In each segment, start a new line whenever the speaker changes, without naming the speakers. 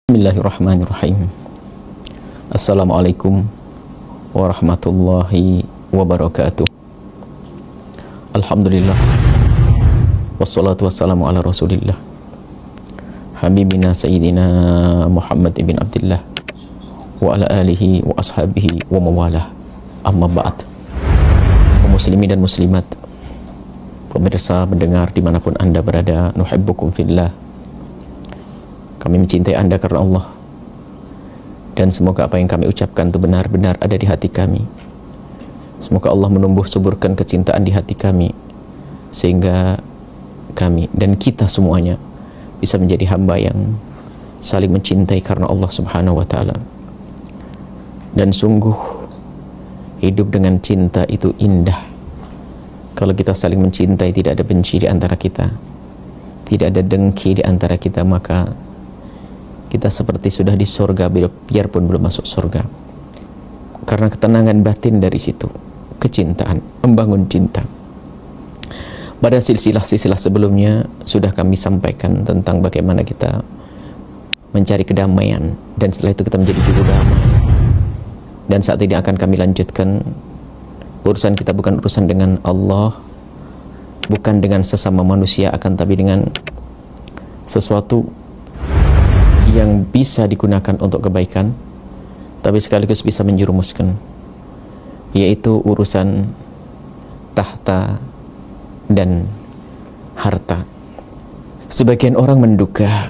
Bismillahirrahmanirrahim. Assalamualaikum warahmatullahi wabarakatuh. Alhamdulillah, wassalatu wassalamu ala rasulillah, habibina sayyidina Muhammad ibn Abdillah wa ala alihi wa ashabihi wa mawalah. Amma ba'd. Muslimin dan muslimat, pemirsa pendengar dimanapun anda berada, nuhibbukum fillah. Kami mencintai anda karena Allah, dan semoga apa yang kami ucapkan itu benar-benar ada di hati kami. Semoga Allah menumbuh suburkan kecintaan di hati kami, sehingga kami dan kita semuanya bisa menjadi hamba yang saling mencintai karena Allah subhanahu wa ta'ala. Dan sungguh hidup dengan cinta itu indah. Kalau kita saling mencintai, tidak ada benci di antara kita, tidak ada dengki di antara kita, maka kita seperti sudah di surga biarpun belum masuk surga. Karena ketenangan batin dari situ, kecintaan, membangun cinta. Pada silsilah-silsilah sebelumnya sudah kami sampaikan tentang bagaimana kita mencari kedamaian, dan setelah itu kita menjadi juru damai. Dan saat ini akan kami lanjutkan. Urusan kita bukan urusan dengan Allah, bukan dengan sesama manusia, akan tapi dengan sesuatu yang bisa digunakan untuk kebaikan, tapi sekaligus bisa menjerumuskan, yaitu urusan tahta dan harta. Sebagian orang menduga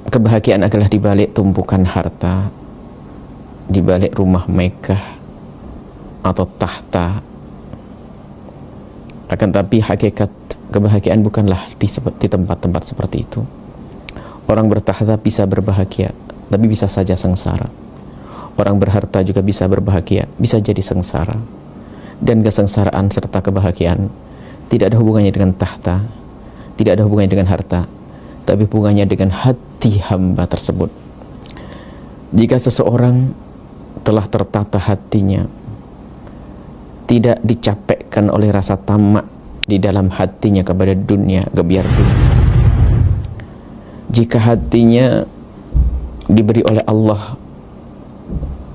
kebahagiaan adalah di balik tumpukan harta, di balik rumah megah atau tahta. Akan tapi hakikat kebahagiaan bukanlah di tempat-tempat seperti itu. Orang bertahta bisa berbahagia, tapi bisa saja sengsara. Orang berharta juga bisa berbahagia, bisa jadi sengsara. Dan kesengsaraan serta kebahagiaan tidak ada hubungannya dengan tahta, tidak ada hubungannya dengan harta, tapi hubungannya dengan hati hamba tersebut. Jika seseorang telah tertata hatinya, tidak dicapekkan oleh rasa tamak di dalam hatinya kepada dunia, gebiar dunia. Jika hatinya diberi oleh Allah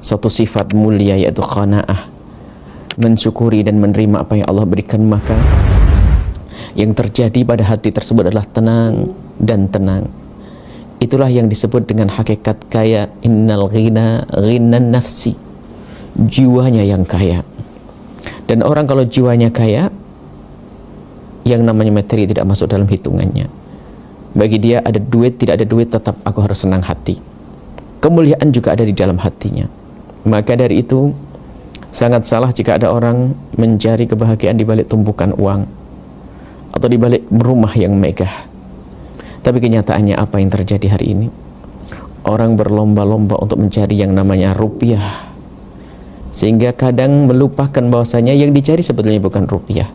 satu sifat mulia, yaitu qanaah, mensyukuri dan menerima apa yang Allah berikan, maka yang terjadi pada hati tersebut adalah tenang dan tenang. Itulah yang disebut dengan hakikat kaya. Innal ghina ghinan nafsi, jiwanya yang kaya. Dan orang kalau jiwanya kaya, yang namanya materi tidak masuk dalam hitungannya. Bagi dia ada duit, tidak ada duit, tetap aku harus senang hati. Kemuliaan juga ada di dalam hatinya. Maka dari itu sangat salah jika ada orang mencari kebahagiaan di balik tumpukan uang atau di balik rumah yang megah. Tapi kenyataannya apa yang terjadi hari ini? Orang berlomba-lomba untuk mencari yang namanya rupiah, sehingga kadang melupakan bahwasanya yang dicari sebetulnya bukan rupiah.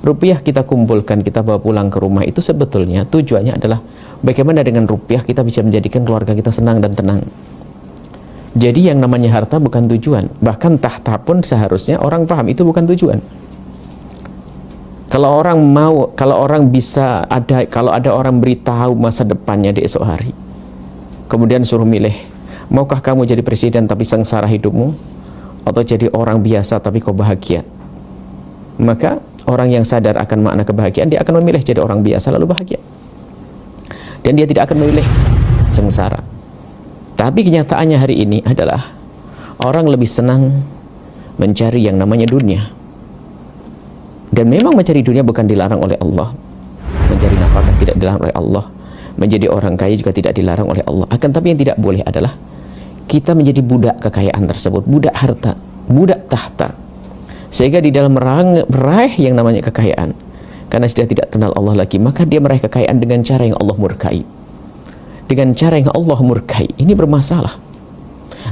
Rupiah kita kumpulkan, kita bawa pulang ke rumah, itu sebetulnya tujuannya adalah bagaimana dengan rupiah kita bisa menjadikan keluarga kita senang dan tenang. Jadi yang namanya harta bukan tujuan. Bahkan tahta pun seharusnya orang paham itu bukan tujuan. Kalau ada orang beritahu masa depannya di esok hari, kemudian suruh milih, maukah kamu jadi presiden tapi sengsara hidupmu, atau jadi orang biasa tapi kau bahagia? Maka orang yang sadar akan makna kebahagiaan, dia akan memilih jadi orang biasa lalu bahagia, dan dia tidak akan memilih sengsara. Tapi kenyataannya hari ini adalah orang lebih senang mencari yang namanya dunia. Dan memang mencari dunia bukan dilarang oleh Allah, mencari nafkah tidak dilarang oleh Allah, menjadi orang kaya juga tidak dilarang oleh Allah. Akan tapi yang tidak boleh adalah kita menjadi budak kekayaan tersebut, budak harta, budak tahta, sehingga di dalam meraih yang namanya kekayaan, karena sudah tidak kenal Allah lagi, maka dia meraih kekayaan dengan cara yang Allah murkai. Dengan cara yang Allah murkai, ini bermasalah.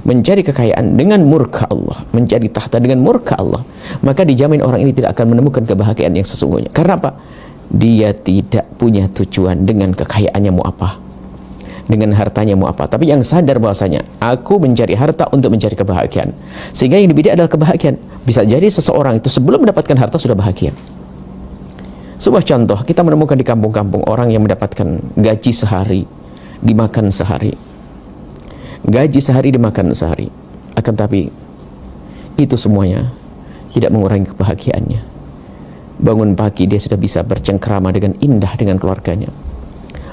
Mencari kekayaan dengan murka Allah, mencari tahta dengan murka Allah, maka dijamin orang ini tidak akan menemukan kebahagiaan yang sesungguhnya. Karena apa? Dia tidak punya tujuan dengan kekayaannya mau apa, dengan hartanya mau apa. Tapi yang sadar bahwasanya aku mencari harta untuk mencari kebahagiaan, sehingga yang dibidik adalah kebahagiaan. Bisa jadi seseorang itu sebelum mendapatkan harta sudah bahagia. Sebuah contoh, kita menemukan di kampung-kampung orang yang mendapatkan gaji sehari dimakan sehari, gaji sehari dimakan sehari. Akan tapi itu semuanya tidak mengurangi kebahagiaannya. Bangun pagi dia sudah bisa bercengkrama dengan indah dengan keluarganya.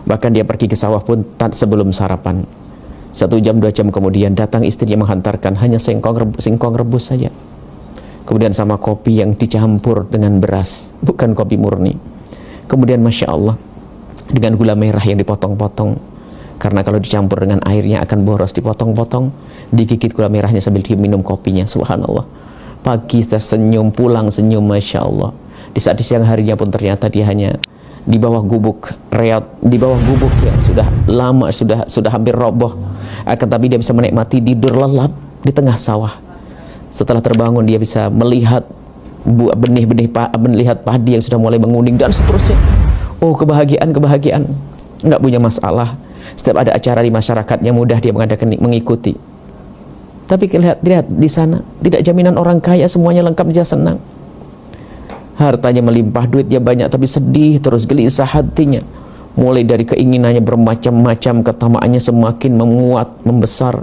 Bahkan dia pergi ke sawah pun sebelum sarapan, 1 jam 2 jam kemudian datang istrinya menghantarkan hanya singkong rebus saja, kemudian sama kopi yang dicampur dengan beras, bukan kopi murni. Kemudian Masya Allah, dengan gula merah yang dipotong-potong, karena kalau dicampur dengan airnya akan boros, dipotong-potong, digigit gula merahnya sambil diminum kopinya. Subhanallah, pagi sudah senyum, pulang senyum, Masya Allah. Di saat di siang harinya pun ternyata dia hanya di bawah gubuk reot, di bawah gubuk yang sudah lama, sudah hampir roboh. Akan tapi dia bisa menikmati tidur lelap di tengah sawah. Setelah terbangun dia bisa melihat melihat padi yang sudah mulai menguning dan seterusnya. Oh, kebahagiaan, nggak punya masalah. Setiap ada acara di masyarakatnya mudah dia mengikuti. Tapi lihat di sana, tidak jaminan orang kaya semuanya lengkap, dia senang. Hartanya melimpah, duitnya banyak, tapi sedih terus, gelisah hatinya. Mulai dari keinginannya bermacam-macam, ketamaannya semakin menguat, membesar.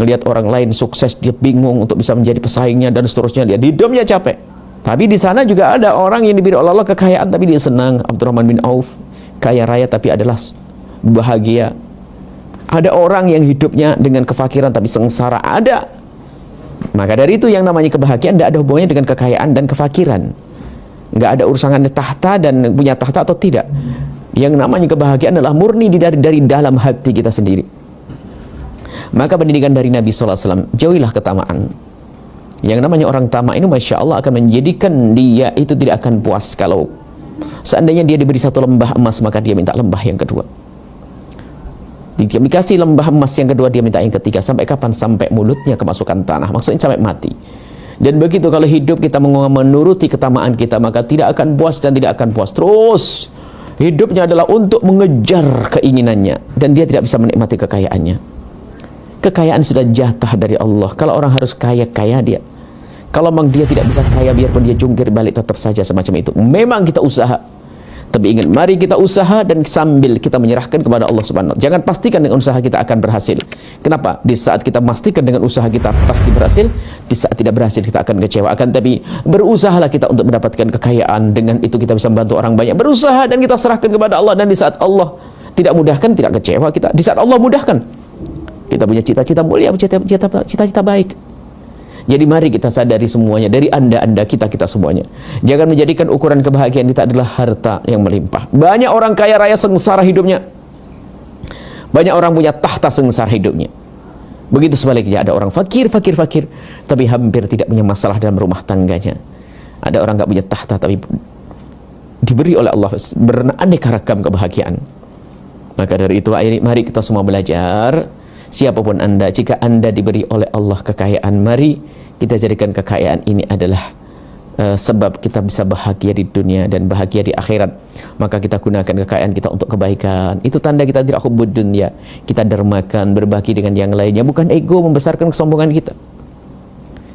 Melihat orang lain sukses, dia bingung untuk bisa menjadi pesaingnya dan seterusnya. Dia hidupnya capek. Tapi di sana juga ada orang yang diberi oleh Allah kekayaan, tapi dia senang. Abdurrahman bin Auf, kaya raya tapi adalah bahagia. Ada orang yang hidupnya dengan kefakiran tapi sengsara, ada. Maka dari itu yang namanya kebahagiaan tidak ada hubungannya dengan kekayaan dan kefakiran. Nggak ada urusannya tahta dan punya tahta atau tidak. Yang namanya kebahagiaan adalah murni dari dalam hati kita sendiri. Maka pendidikan dari Nabi SAW, jauhilah ketamaan. Yang namanya orang tamak ini Masya Allah akan menjadikan dia itu tidak akan puas. Kalau seandainya dia diberi 1 lembah emas, maka dia minta lembah yang kedua. Dia dikasih lembah emas yang kedua, dia minta yang ketiga. Sampai kapan? Sampai mulutnya kemasukan tanah, maksudnya sampai mati. Dan begitu kalau hidup kita menuruti ketamaan kita, maka tidak akan puas dan tidak akan puas terus. Hidupnya adalah untuk mengejar keinginannya, dan dia tidak bisa menikmati kekayaannya. Kekayaan sudah jatah dari Allah. Kalau orang harus kaya, kaya dia. Kalau memang dia tidak bisa kaya, biarpun dia jungkir balik, tetap saja semacam itu. Memang kita usaha. Tapi ingat, mari kita usaha dan sambil kita menyerahkan kepada Allah Subhanahu wa Ta'ala. Jangan pastikan dengan usaha kita akan berhasil. Kenapa? Di saat kita pastikan dengan usaha kita pasti berhasil, di saat tidak berhasil kita akan kecewa. Akan tapi berusahalah kita untuk mendapatkan kekayaan. Dengan itu kita bisa membantu orang banyak. Berusaha dan kita serahkan kepada Allah. Dan di saat Allah tidak mudahkan, tidak kecewa kita. Di saat Allah mudahkan, kita punya cita-cita mulia, cita-cita baik. Jadi mari kita sadari semuanya, dari anda kita semuanya. Jangan menjadikan ukuran kebahagiaan kita adalah harta yang melimpah. Banyak orang kaya raya sengsara hidupnya. Banyak orang punya tahta sengsara hidupnya. Begitu sebaliknya, ada orang fakir, tapi hampir tidak punya masalah dalam rumah tangganya. Ada orang nggak punya tahta, tapi diberi oleh Allah beraneka ragam kebahagiaan. Maka dari itu, mari kita semua belajar. Siapapun anda, jika anda diberi oleh Allah kekayaan, mari kita jadikan kekayaan ini adalah sebab kita bisa bahagia di dunia dan bahagia di akhirat. Maka kita gunakan kekayaan kita untuk kebaikan. Itu tanda kita tidak hubbud dunya. Kita dermakan, berbagi dengan yang lainnya, bukan ego membesarkan kesombongan kita.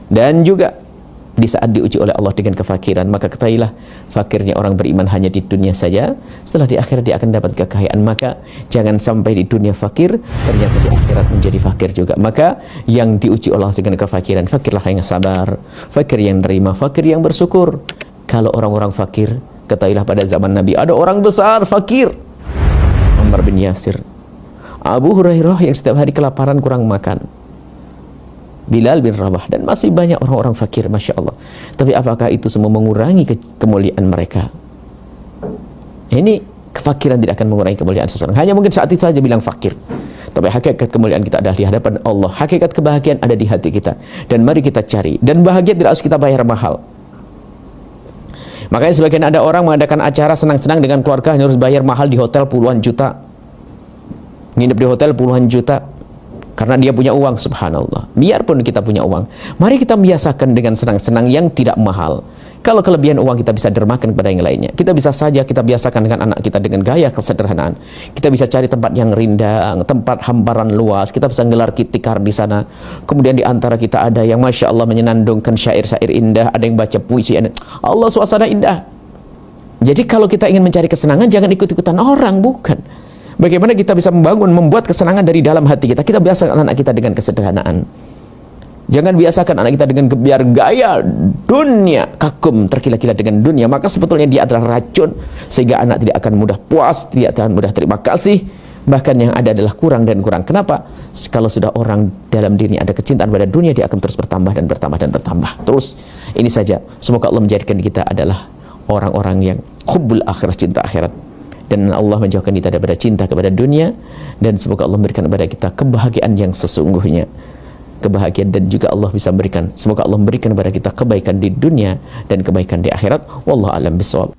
Dan juga di saat diuji oleh Allah dengan kefakiran, maka ketahuilah fakirnya orang beriman hanya di dunia saja. Setelah di akhirat dia akan dapat kekayaan. Maka jangan sampai di dunia fakir, ternyata di akhirat menjadi fakir juga. Maka yang diuji Allah dengan kefakiran, fakirlah yang sabar, fakir yang nerima, fakir yang bersyukur. Kalau orang-orang fakir, ketahuilah pada zaman Nabi ada orang besar fakir, Ammar bin Yasir, Abu Hurairah yang setiap hari kelaparan kurang makan, Bilal bin Rabah, dan masih banyak orang-orang fakir, Masya Allah. Tapi apakah itu semua mengurangi kemuliaan mereka? Ini kefakiran tidak akan mengurangi kemuliaan seseorang. Hanya mungkin saat itu saja bilang fakir. Tapi hakikat kemuliaan kita adalah di hadapan Allah. Hakikat kebahagiaan ada di hati kita. Dan mari kita cari. Dan bahagia tidak harus kita bayar mahal. Makanya sebagian ada orang mengadakan acara senang-senang dengan keluarga, hanya harus bayar mahal di hotel puluhan juta. Nginep di hotel puluhan juta. Karena dia punya uang, subhanallah. Biarpun kita punya uang, mari kita biasakan dengan senang-senang yang tidak mahal. Kalau kelebihan uang kita bisa dermakan kepada yang lainnya. Kita bisa saja kita biasakan dengan anak kita dengan gaya kesederhanaan. Kita bisa cari tempat yang rindang, tempat hamparan luas. Kita bisa gelar tikar di sana. Kemudian di antara kita ada yang Masya Allah menyenandungkan syair-syair indah. Ada yang baca puisi. Allah, suasana indah. Jadi kalau kita ingin mencari kesenangan, jangan ikut-ikutan orang, bukan. Bagaimana kita bisa membuat kesenangan dari dalam hati kita. Kita biasakan anak kita dengan kesederhanaan. Jangan biasakan anak kita dengan biar gaya dunia, kagum terkila-kila dengan dunia, maka sebetulnya dia adalah racun, sehingga anak tidak akan mudah puas, tidak akan mudah terima kasih, bahkan yang ada adalah kurang dan kurang. Kenapa? Kalau sudah orang dalam dirinya ada kecintaan pada dunia, dia akan terus bertambah dan bertambah dan bertambah terus. Ini saja, semoga Allah menjadikan kita adalah orang-orang yang hubbul akhirah, cinta akhirat, dan Allah menjauhkan kita daripada cinta kepada dunia, dan semoga Allah memberikan kepada kita kebahagiaan yang sesungguhnya, kebahagiaan, dan juga Allah bisa memberikan, semoga Allah memberikan kepada kita kebaikan di dunia dan kebaikan di akhirat. Wallahu a'lam bishawab.